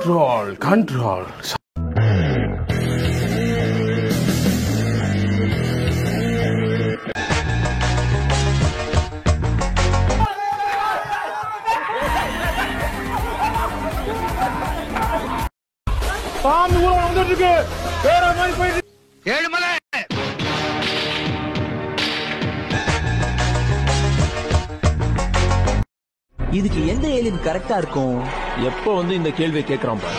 control. சாமி ஊர்வலம் வந்துட்டு இருக்கு. வேற மாதிரி போயிட்டு ஏழுமலை இதுக்கு எந்த ஏலியன் கரெக்டா இருக்கும்? எப்போ வந்து இந்த கேள்வியை கேட்கிறான் பாரு.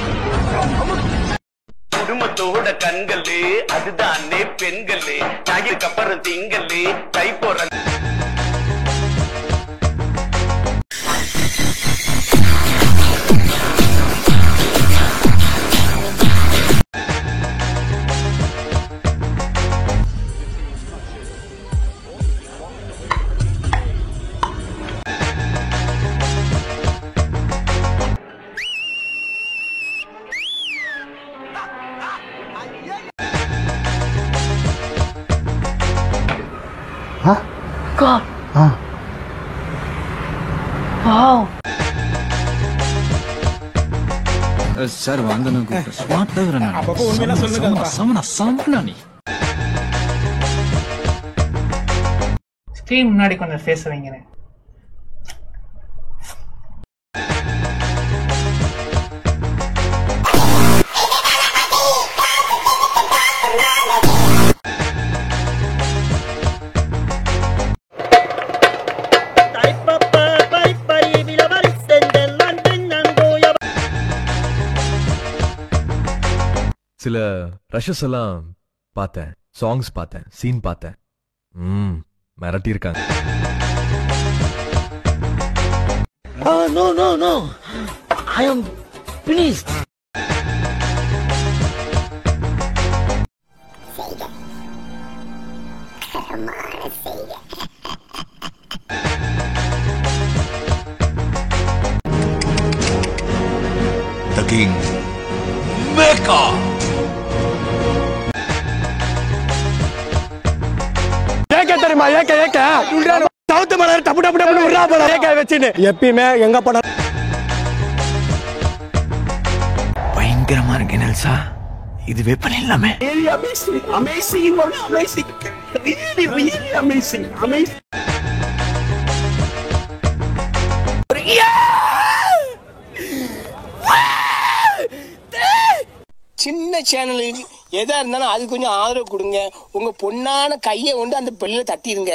குடும்பத்தோட கண்களே அதுதானே பெண்களே நகைக்கு அப்புறம் திங்களே கை போற God. Wow. சார் வந்தனா ஸ்மார்ட்டா இருக்கறனா. அப்பப்போ உண்மையா சொல்லுங்க. சமனா நீ. ஸ்கிரீன் முன்னாடி கொஞ்சம் ஃபேஸ் வைங்கனே. சில ரஷஸ் எல்லாம் பார்த்தேன், சாங்ஸ் பார்த்தேன், சீன் பார்த்தேன். மிரட்டி இருக்காங்க. No. I am finished. The King Mecca. ஏக்க தெரியுமா? ஏக்க சவுத்து மலர் டப்பு டப்பு டப்பு உருளா போல ஏக்க வச்சுன்னு எப்பயுமே எங்க போன பயங்கரமா இருக்கு நெல்சா. இதுவே பண்ணிடலாமே. சின்ன சேனலுக்கு எதா இருந்தாலும் அது கொஞ்சம் ஆதரவு கொடுங்க. உங்க பொண்ணான கையை கொண்டு அந்த பெல்ல தட்டிடுங்க.